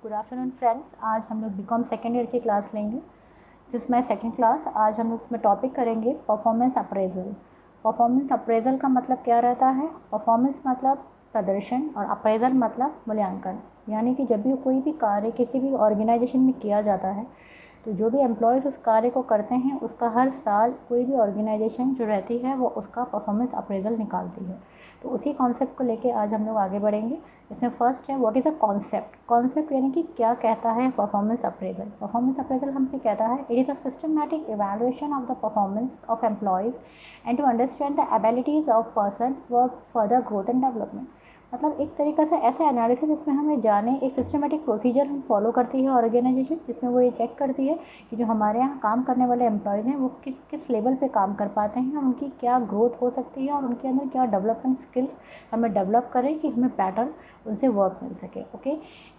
Good afternoon friends. आज हम लोग बीकॉम सेकेंड ईयर की क्लास लेंगे। This my second class. आज हम लोग इसमें टॉपिक करेंगे परफॉर्मेंस अप्रेजल। परफॉर्मेंस अप्रेजल का मतलब क्या रहता है? परफॉर्मेंस मतलब प्रदर्शन और अप्रेजल मतलब मूल्यांकन। यानी कि जब भी कोई भी कार्य किसी भी ऑर्गेनाइजेशन में किया जाता है तो जो भी एम्प्लॉयज़ उस कार्य को करते हैं उसका हर साल कोई भी ऑर्गेनाइजेशन जो रहती है वो उसका परफॉर्मेंस अप्रेजल निकालती है। तो उसी कॉन्सेप्ट को लेके आज हम लोग आगे बढ़ेंगे। इसमें फर्स्ट है what is a concept. Concept यानी कि क्या कहता है परफॉर्मेंस अप्रेजल। परफॉर्मेंस अप्रेजल हमसे कहता है it is a systematic evaluation of the performance of employees and to understand the abilities of person for further growth and development. मतलब एक तरीक़े से ऐसे एनालिसिस जिसमें हमें जाने एक सिस्टमेटिक प्रोसीजर हम फॉलो करती है ऑर्गेनाइजेशन, जिसमें वो ये चेक करती है कि जो हमारे यहाँ काम करने वाले एम्प्लॉयज़ हैं वो किस किस लेवल पे काम कर पाते हैं और उनकी क्या ग्रोथ हो सकती है और उनके अंदर क्या डेवलपमेंट स्किल्स हमें डेवलप करें कि हमें पैटर्न उनसे वर्क मिल सके। ओके।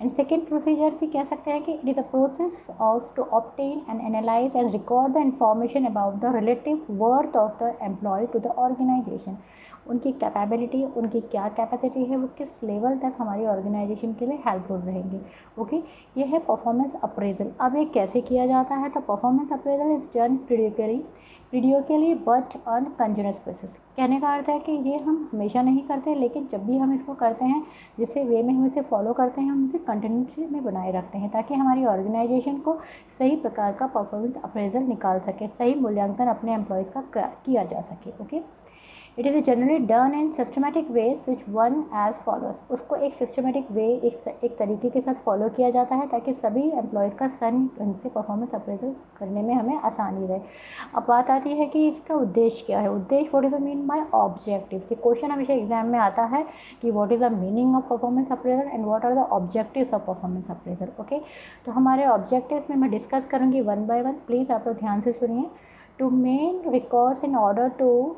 एंड सेकेंड प्रोसीजर भी कह सकते हैं कि it is a process of to obtain and analyse and record the information about the relative worth of the employee to the organisation. उनकी कैपेबिलिटी, उनकी क्या कैपेसिटी है, वो किस लेवल तक हमारी ऑर्गेनाइजेशन के लिए हेल्पफुल रहेंगी। ओके। ये है परफॉर्मेंस अप्रेजल। अब ये कैसे किया जाता है? तो performance appraisal is done periodically but on continuous basis. कहने का अर्थ है कि ये हम हमेशा नहीं करते, लेकिन जब भी हम इसको करते हैं जिससे वे में हम इसे फॉलो करते हैं हम इसे कंटिन्यूटी में बनाए रखते हैं ताकि हमारी ऑर्गेनाइजेशन को सही प्रकार का परफॉर्मेंस अप्रेजल निकाल सके, सही मूल्यांकन अपने एम्प्लॉयज़ का किया जा सके। Okay. It is generally done in systematic ways which one as followers. उसको एक सिस्टमेटिक वे एक तरीके के साथ फॉलो किया जाता है ताकि सभी एम्प्लॉयज़ का सही ढंग से परफॉर्मेंस अप्रेजल करने में हमें आसानी रहे। अब बात आती है कि इसका उद्देश्य क्या है। उद्देश्य what is the mean by objective. ये क्वेश्चन हमेशा एग्जाम में आता है कि what is the meaning of performance appraisal and what are the objectives of performance appraisal. Okay. तो हमारे ऑब्जेक्टिव्स में मैं डिस्कस करूँगी वन बाय वन। प्लीज़ आप लोग ध्यान से सुनिए। To main records in order to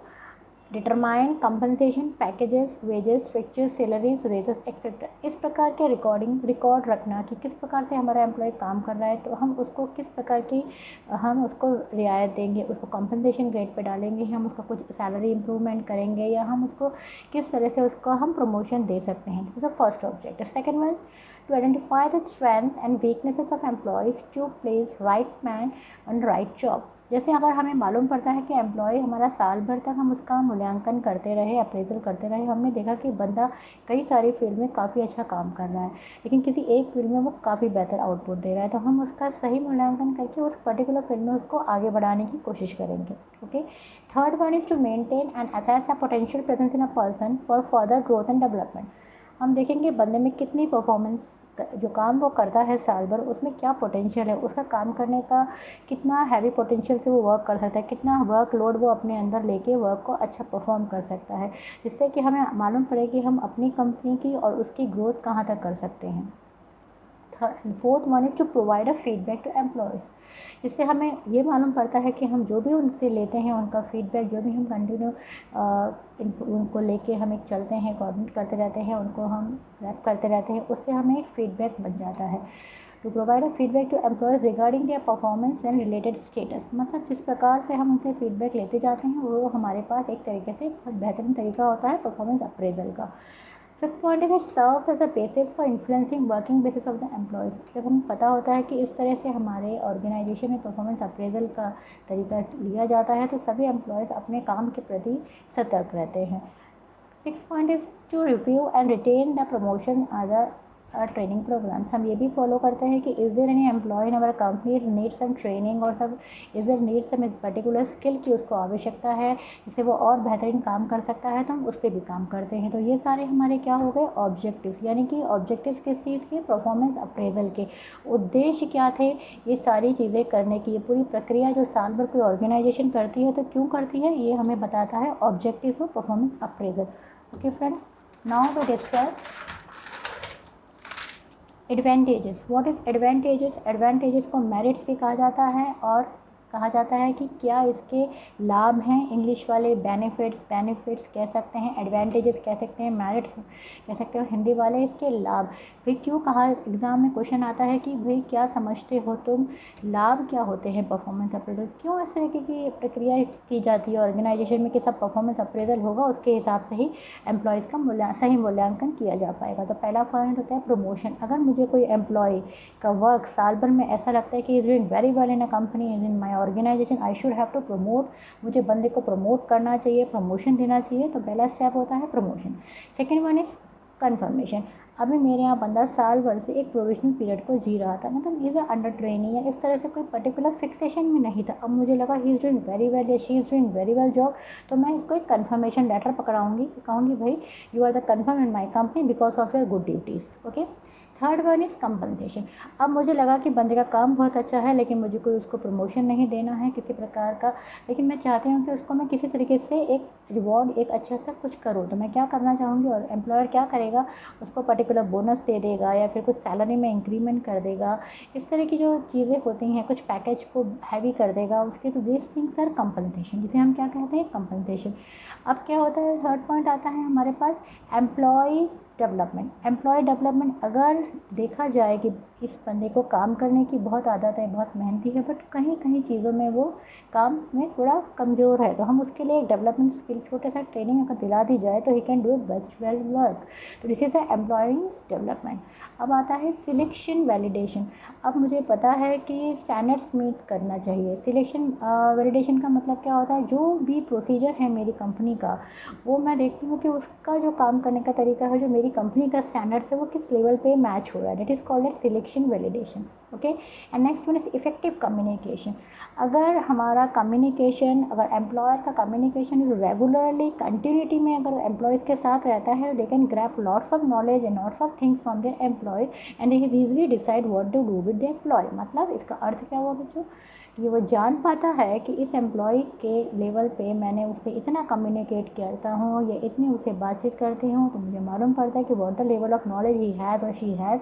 determine compensation packages, wages, structures, salaries, raises etcetera. इस प्रकार के रिकॉर्ड रखना कि किस प्रकार से हमारा एम्प्लॉय काम कर रहा है, तो हम उसको किस प्रकार की हम उसको रियायत देंगे, उसको कंपनसेशन ग्रेड पे डालेंगे, हम उसका कुछ सैलरी इंप्रूवमेंट करेंगे या हम उसको किस तरह से उसको हम प्रमोशन दे सकते हैं। This is the first objective. Second one, to identify the strength and weaknesses of employees to place right man on right job। जैसे अगर हमें मालूम पड़ता है कि एम्प्लॉय हमारा साल भर तक हम उसका मूल्यांकन करते रहे, अप्रेजल करते रहे, हमने देखा कि बंदा कई सारी फील्ड में काफ़ी अच्छा काम कर रहा है लेकिन किसी एक फील्ड में वो काफ़ी बेहतर आउटपुट दे रहा है, तो हम उसका सही मूल्यांकन करके उस पर्टिकुलर फील्ड में उसको आगे बढ़ाने की कोशिश करेंगे। Okay. Third one is to maintain and assess the potential presence in a person for further growth and development. हम देखेंगे बंदे में कितनी परफॉर्मेंस, जो काम वो करता है साल भर उसमें क्या पोटेंशियल है, उसका काम करने का कितना हैवी पोटेंशियल से वो वर्क कर सकता है, कितना वर्क लोड वो अपने अंदर लेके वर्क को अच्छा परफॉर्म कर सकता है, जिससे कि हमें मालूम पड़े कि हम अपनी कंपनी की और उसकी ग्रोथ कहाँ तक कर सकते हैं। Fourth one is to provide a feedback to employees. इससे हमें ये मालूम पड़ता है कि हम जो भी उनसे लेते हैं उनका फीडबैक, जो भी हम कंटिन्यू उनको लेके हम एक चलते हैं, कोऑर्डिनेट करते रहते हैं, उनको हम रैप करते रहते हैं, उससे हमें एक फीडबैक बन जाता है। To provide a feedback to employees regarding their performance and related status. मतलब जिस प्रकार से हम उनसे फीडबैक लेते जाते हैं वो हमारे पास एक तरीके से बहुत बेहतरीन तरीका होता है परफॉर्मेंस अप्रेजल का। फिफ्थ पॉइंट है serve as a basis for influencing working basis of the employees. जब हमें पता होता है कि इस तरह से हमारे ऑर्गेनाइजेशन में परफॉर्मेंस अप्रेजल का तरीका लिया जाता है तो सभी एम्प्लॉयज़ अपने काम के प्रति सतर्क रहते हैं। Six point is to review and retain the promotion other training programmes. हम ये भी फॉलो करते हैं कि is there any employee in our company need some training और सब is there need some particular skill की उसको आवश्यकता है जिससे वो और बेहतरीन काम कर सकता है, तो हम उस पर भी काम करते हैं। तो ये सारे हमारे क्या हो गए ऑब्जेक्टिव्स, यानी कि ऑब्जेक्टिव्स किस चीज़ के, परफॉर्मेंस अप्रेजल के। उद्देश्य क्या थे ये सारी चीज़ें करने की, ये पूरी प्रक्रिया जो साल भर कोई ऑर्गेनाइजेशन करती है तो क्यों करती है ये हमें बताता है objectives of performance appraisal. Okay friends, now we discuss advantages. What is advantages? Advantages को मेरिट्स भी कहा जाता है और कहा जाता है कि क्या इसके लाभ हैं, इंग्लिश वाले बेनिफिट्स कह सकते हैं, एडवांटेजेस कह सकते हैं, मेरिट्स कह सकते हो, हिंदी वाले इसके लाभ। भाई क्यों कहा, एग्ज़ाम में क्वेश्चन आता है कि भाई क्या समझते हो तुम, लाभ क्या होते हैं परफॉर्मेंस अप्रेजल, क्यों इस तरीके की प्रक्रिया की जाती है ऑर्गेनाइजेशन में कि सब परफॉर्मेंस अप्रेजल होगा, उसके हिसाब से ही एम्प्लॉयज़ का सही मूल्यांकन किया जा पाएगा। तो पहला पॉइंट होता है प्रमोशन। अगर मुझे कोई एम्प्लॉय का वर्क साल भर में ऐसा लगता है कि is doing very well in a company, in my organisation, I should have to promote, मुझे बंदे को प्रमोट करना चाहिए, प्रमोशन देना चाहिए, तो पहला स्टेप होता है promotion. Second one is confirmation. अभी मेरे यहाँ बंदा साल भर से एक प्रोविजनल पीरियड को जी रहा था, मतलब इज़ अंडर ट्रेनिंग या इस तरह से कोई पर्टिकुलर फिक्सेशन में नहीं था। अब मुझे लगा he is doing very well या she is doing very well job, तो मैं इसको एक कन्फर्मेशन लेटर पकड़ाऊँगी, कहूँगी भाई you are the confirm in my company because of your good duties. Okay. Third one is compensation. अब मुझे लगा कि बंदे का काम बहुत अच्छा है, लेकिन मुझे कोई उसको प्रमोशन नहीं देना है किसी प्रकार का, लेकिन मैं चाहती हूँ कि उसको मैं किसी तरीके से एक रिवॉर्ड, एक अच्छा सा कुछ करूँ, तो मैं क्या करना चाहूँगी, और एम्प्लॉयर क्या करेगा, उसको पर्टिकुलर बोनस दे देगा या फिर कुछ सैलरी में इंक्रीमेंट कर देगा, इस तरह की जो चीज़ें होती हैं, कुछ पैकेज को हैवी कर देगा उसके, तो दिस थिंग्स आर कंपनसेशन, जिसे हम क्या कहते हैं, कंपनसेशन। अब क्या होता है, थर्ड पॉइंट आता है हमारे पास एम्प्लॉयज़ डेवलपमेंट। एम्प्लॉय डेवलपमेंट, अगर देखा जाए कि इस बंदे को काम करने की बहुत आदत है, बहुत मेहनती है, बट कहीं कहीं चीज़ों में वो काम में थोड़ा कमज़ोर है, तो हम उसके लिए एक डेवलपमेंट स्किल, छोटा सा ट्रेनिंग अगर दिला दी जाए तो he can do best well work. तो this is a employees development. अब आता है सिलेक्शन वैलिडेशन। अब मुझे पता है कि स्टैंडर्ड्स मीट करना चाहिए। सिलेक्शन वैलिडेशन का मतलब क्या होता है, जो भी प्रोसीजर है मेरी कंपनी का, वो मैं देखती हूँ कि उसका जो काम करने का तरीका है, जो मेरी कंपनी का स्टैंडर्ड्स है, वो किस लेवल पे मैच हो रहा है। That is called eight selection validation. Okay. And next one is effective communication. अगर हमारा कम्युनिकेशन, अगर एम्प्लॉयर का कम्युनिकेशन इज़ रेगुलरली कंटिन्यूटी में अगर एम्प्लॉयज़ के साथ रहता है, they can grasp lots of knowledge and lots of things from their employee and they can easily decide what to do with the employee. मतलब इसका अर्थ क्या हुआ बच्चों, कि वो जान पाता है कि इस एम्प्लॉय के लेवल पे मैंने उससे इतना कम्युनिकेट करता हूँ या इतनी उससे बातचीत करती हूँ, तो मुझे मालूम पड़ता है कि what the level of knowledge he has और शी हैज़,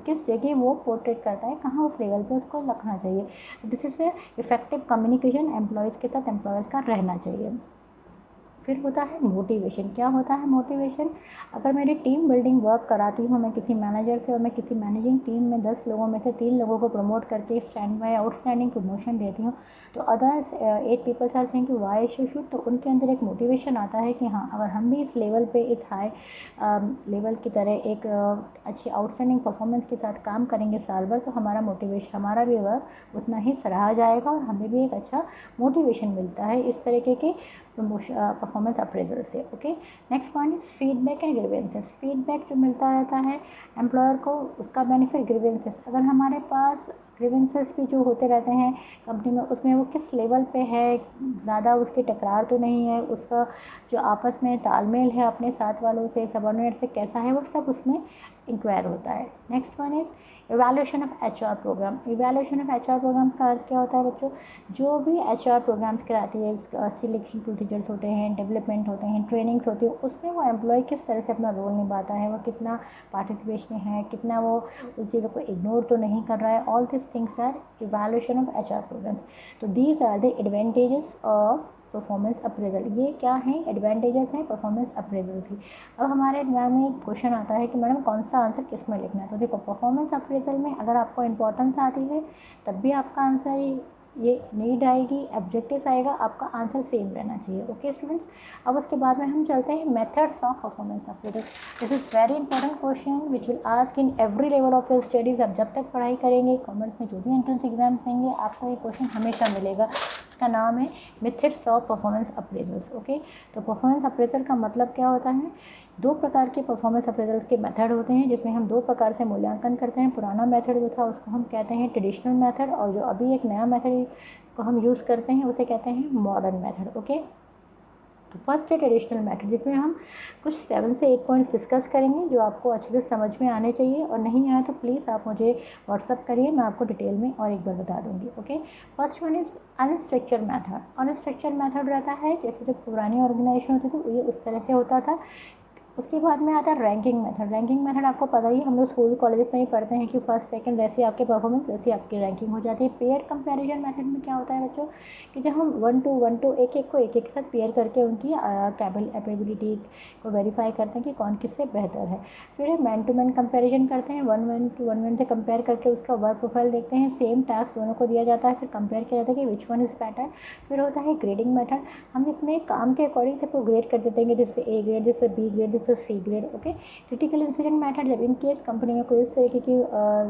किस जगह वो पोर्ट्रेट करता है, कहाँ उस लेवल पे उसको रखना चाहिए। This is a effective communication employees के साथ एम्प्लॉयज़ का रहना चाहिए। फिर होता है मोटिवेशन। क्या होता है मोटिवेशन, अगर मेरी टीम बिल्डिंग वर्क कराती हूँ मैं किसी मैनेजर से, और मैं किसी मैनेजिंग टीम में 10 लोगों में से 3 लोगों को प्रमोट करके स्टैंड बाय आउटस्टैंडिंग प्रमोशन देती हूँ, तो others 8 peoples are thinking why should, तो उनके अंदर एक मोटिवेशन आता है कि हाँ, अगर हम भी इस लेवल पे, इस हाई लेवल की तरह एक अच्छी आउटस्टैंडिंग परफॉर्मेंस के साथ काम करेंगे साल भर, तो हमारा मोटिवेशन, हमारा भी वर्क उतना ही सराहा जाएगा और हमें भी एक अच्छा मोटिवेशन मिलता है इस तरीके के परफॉर्मेंस अप्रेजल से। Okay. Next point is feedback and grievances. Feedback जो मिलता रहता है एम्प्लॉयर को, उसका बेनिफिट ग्रीवेंसेस। अगर हमारे पास ग्रीवेंसेस भी जो होते रहते हैं कंपनी में, उसमें वो किस लेवल पे है, ज़्यादा उसकी टकरार तो नहीं है, उसका जो आपस में तालमेल है अपने साथ वालों से, सबऑर्डिनेट से कैसा है, वो सब उसमें इंक्वायर होता है। Next one is evaluation of HR programme. Evaluation of HR programme का अर्थ क्या होता है बच्चों, जो भी एचआर प्रोग्राम्स कराती है, सिलेक्शन प्रोसीजर्स होते हैं, डेवलपमेंट होते हैं, ट्रेनिंग्स होती है, उसमें वो एम्प्लॉय किस तरह से अपना रोल निभाता है, वो कितना पार्टिसिपेशन है, कितना वो उस चीज़ों को इग्नोर तो नहीं कर रहा है। All this things are evaluation of HR programs. तो these are the advantages of performance appraisal. ये क्या हैं, एडवांटेजेस हैं परफॉर्मेंस अप्रेजल की। अब हमारे एग्जाम में एक क्वेश्चन आता है कि मैडम कौन सा आंसर किस में लिखना है, तो देखो परफॉर्मेंस अप्रेजल में अगर आपको इंपॉर्टेंस आती है तब भी आपका आंसर ये नीड आएगी, ऑब्जेक्टिव आएगा, आपका आंसर सेम रहना चाहिए। ओके स्टूडेंट्स, अब उसके बाद में हम चलते हैं methods of performance appraisal. This is very important question which will ask in every level of your studies. आप जब तक पढ़ाई करेंगे, कॉमर्स में जो भी एंट्रेंस एग्जाम्स देंगे, आपको ये क्वेश्चन हमेशा मिलेगा। इसका नाम है methods of performance appraisals. Okay. तो परफॉर्मेंस अप्रेजल का मतलब क्या होता है, दो प्रकार के परफॉर्मेंस अप्रेजल के मेथड होते हैं, जिसमें हम दो प्रकार से मूल्यांकन करते हैं। पुराना मेथड जो था उसको हम कहते हैं ट्रेडिशनल मेथड, और जो अभी एक नया मेथड को हम यूज़ करते हैं उसे कहते हैं मॉडर्न मेथड। ओके। तो फर्स्ट है ट्रेडिशनल मेथड, जिसमें हम कुछ 7 से 8 पॉइंट्स डिस्कस करेंगे जो आपको अच्छे से समझ में आने चाहिए, और नहीं आया तो प्लीज़ आप मुझे व्हाट्सअप करिए, मैं आपको डिटेल में और एक बार बता दूंगी। Okay. First one is unstructured method. Unstructured method रहता है, जैसे जो पुरानी ऑर्गेनाइजेशन होती थी ये उस तरह से होता था, उसके बाद में आता है रैंकिंग मेथड। रैंकिंग मेथड आपको पता ही, हम लोग स्कूल कॉलेज में ही पढ़ते हैं कि फर्स्ट सेकंड वैसे आपके परफॉर्मेंस वैसे आपकी रैंकिंग हो जाती है। पेयर कंपैरिजन मेथड में क्या होता है बच्चों कि जब हम 1 to 1 एक एक के साथ पेयर करके उनकी कैपेबिलिटी को वेरीफाई करते हैं कि कौन किससे बेहतर है। फिर मैन टू मैन कंपैरिजन करते हैं, 1 to 1 से कंपेयर करके उसका वर्क प्रोफाइल देखते हैं। सेम टास्क दोनों को दिया जाता है, फिर कंपेयर किया जाता है कि विच वन इज़ बेटर। फिर होता है ग्रेडिंग मेथड। हम इसमें काम के अकॉर्डिंग सबको ग्रेड कर देते हैं, जिससे ए ग्रेड, जिससे बी ग्रेड, जिससे C grade. Okay. Critical incident method, जब इन केस कंपनी में कोई इस तरीके की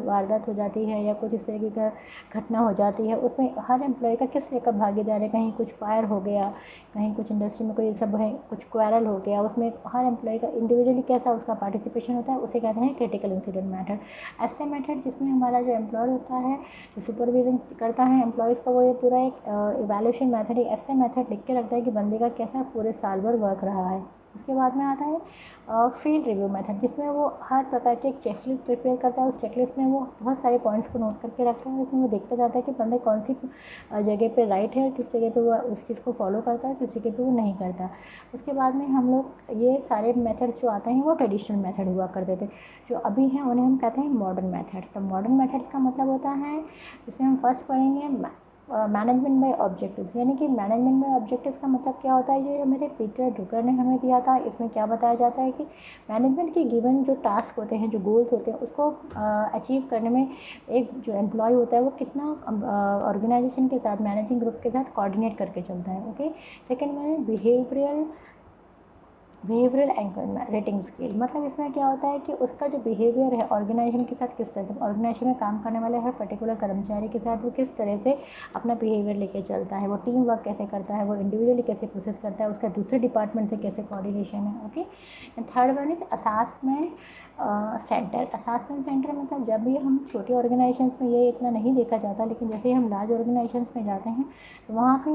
वारदात हो जाती है या कुछ इस तरीके का घटना हो जाती है, उसमें हर एम्प्लॉय का किस तरह का भागीदार है। कहीं कुछ फायर हो गया, कहीं कुछ इंडस्ट्री में कोई सब है, कुछ क्वारल हो गया, उसमें हर एम्प्लॉय का इंडिविजुअली कैसा उसका पार्टिसिपेशन होता है, उसे कहते हैं क्रिटिकल इंसिडेंट मेथड। ऐसे मेथड जिसमें हमारा जो एम्प्लॉय होता है, जो सुपरविजन करता है एम्प्लॉयज़ का, वो ये पूरा एक इवैल्यूएशन मेथड, एक ऐसे मेथड लिख के रखता है कि बंदे का कैसा पूरे साल भर वर्क रहा है। उसके बाद में आता है फील्ड रिव्यू मेथड, जिसमें वो हर प्रकार की एक चेकलिस्ट प्रिपेयर करता है। उस चेकलिस्ट में वो बहुत सारे पॉइंट्स को नोट करके रखता है, उसमें वो देखता जाता है कि बंदे कौन सी जगह पे राइट है, किस जगह पे वो उस चीज़ को फॉलो करता है, किस जगह पे वो नहीं करता। उसके बाद में हम लोग ये सारे मेथड्स जो आते हैं वो ट्रेडिशनल मेथड हुआ करते थे, जो अभी हैं उन्हें हम कहते हैं मॉडर्न मेथड्स। तो मॉडर्न मेथड्स का मतलब होता है, इसमें हम फर्स्ट पढ़ेंगे मैनेजमेंट बाय ऑब्जेक्टिव्स। यानी कि मैनेजमेंट बाय ऑब्जेक्टिव्स का मतलब क्या होता है, ये मेरे पीटर ड्रुकर ने हमें दिया था। इसमें क्या बताया जाता है कि मैनेजमेंट की गिवन जो टास्क होते हैं, जो गोल्स होते हैं, उसको अचीव करने में एक जो एम्प्लॉय होता है वो कितना ऑर्गेनाइजेशन के साथ, मैनेजिंग ग्रुप के साथ कोऑर्डिनेट करके चलता है। ओके। सेकेंड में बिहेवियरल एंकर रेटिंग स्केल, मतलब इसमें क्या होता है कि उसका जो बिहेवियर है ऑर्गेनाइजेशन के साथ, किस तरह से ऑर्गेनाइजेशन में काम करने वाले हर पर्टिकुलर कर्मचारी के साथ वो किस तरह से अपना बिहेवियर लेके चलता है, वो टीम वर्क कैसे करता है, वो इंडिविजुअली कैसे प्रोसेस करता है, उसका दूसरे डिपार्टमेंट से कैसे कोऑर्डिनेशन है। Okay. And third one is assessment centre. Assessment centre मतलब जब भी हम छोटे ऑर्गेनाइजेशंस में ये इतना नहीं देखा जाता, लेकिन जैसे ही हम लार्ज ऑर्गेनाइजेशंस में जाते हैं तो वहाँ पे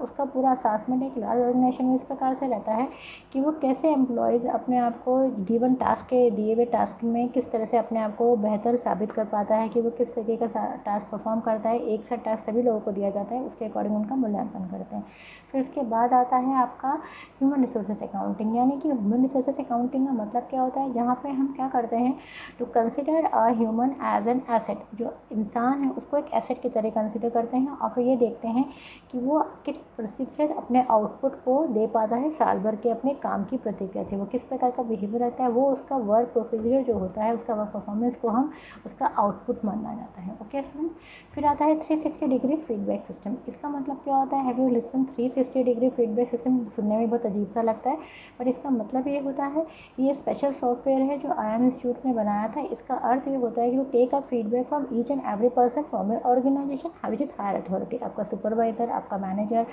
उसका पूरा असेसमेंट एक लार्ज ऑर्गेनाइजेशन में इस प्रकार से रहता है कि वो कैसे एम्प्लॉयज़ अपने आप को गिवन टास्क के दिए हुए टास्क में किस तरह से अपने आप को बेहतर साबित कर पाता है, कि वो किस तरीके का टास्क परफॉर्म करता है। एक सा टास्क सभी लोगों को दिया जाता है, उसके अकॉर्डिंग उनका मूल्यांकन करते हैं। फिर उसके बाद आता है आपका ह्यूमन रिसोर्सेज अकाउंटिंग। यानी कि ह्यूमन रिसोर्सेज अकाउंटिंग का मतलब क्या होता है, जहाँ पे हम क्या करते हैं, to consider a human as an asset. जो इंसान है उसको एक एसेट की तरह कंसिडर करते हैं और फिर ये देखते हैं कि वो किस प्रतिशत अपने आउटपुट को दे पाता है साल भर के अपने काम की प्रतिक्रिया से, वो किस प्रकार का बिहेवियर रहता है, वो उसका वर्क प्रोसीजर जो होता है, उसका वर्क परफॉर्मेंस को हम उसका आउटपुट माना जाता है। Okay student. फिर आता है 360 डिग्री फीडबैक सिस्टम। इसका मतलब क्या होता है, have you listen 360 degree feedback system? सुनने में बहुत अजीब सा लगता है, पर इसका मतलब ये होता है, ये स्पेशल सॉफ्टवेयर है जो IIM इंस्टीट्यूट ने बनाया था। इसका अर्थ ये होता है कि वो take a feedback from each and every person from your organisation which is higher authority. आपका सुपरवाइजर, आपका मैनेजर,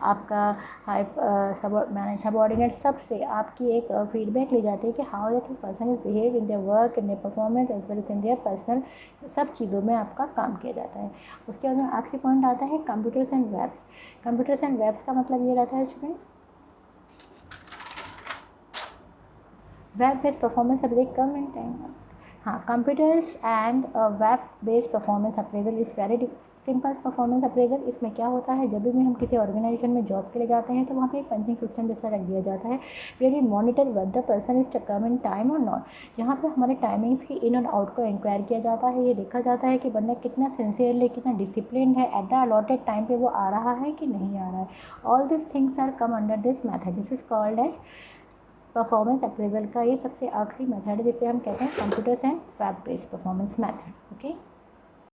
आपका हाई सबऑर्डिनेट, सबसे आपकी एक फीडबैक ली जाती है कि how that person is behave in their work, in their performance as well as in their personal, सब चीज़ों में आपका काम किया जाता है। उसके बाद में आखिरी पॉइंट आता है computers and webs. Computers and webs का मतलब ये रहता है students, web based performance appraisal come in time. हाँ, computers and web based performance appraisal is very simple performance appraisal. इसमें क्या होता है, जब भी हम किसी ऑर्गेनाइजेशन में जॉब के लिए जाते हैं तो वहाँ पे एक पंचिंग सिस्टम जैसा रख दिया जाता है, where we monitor whether the person is to come in time और नॉट। जहाँ पे हमारे टाइमिंग्स की इन और आउट को इंक्वायर किया जाता है। ये देखा जाता है कि बंदा कितना सिंसियरली, कितना डिसिप्लिन है, एट द अलॉटेड टाइम पे वो आ रहा है कि नहीं आ रहा है। All this things are come under this method, this is called as performance appraisal का ये सबसे आखिरी मेथड है जिसे हम कहते हैं computers and web based performance method. Okay.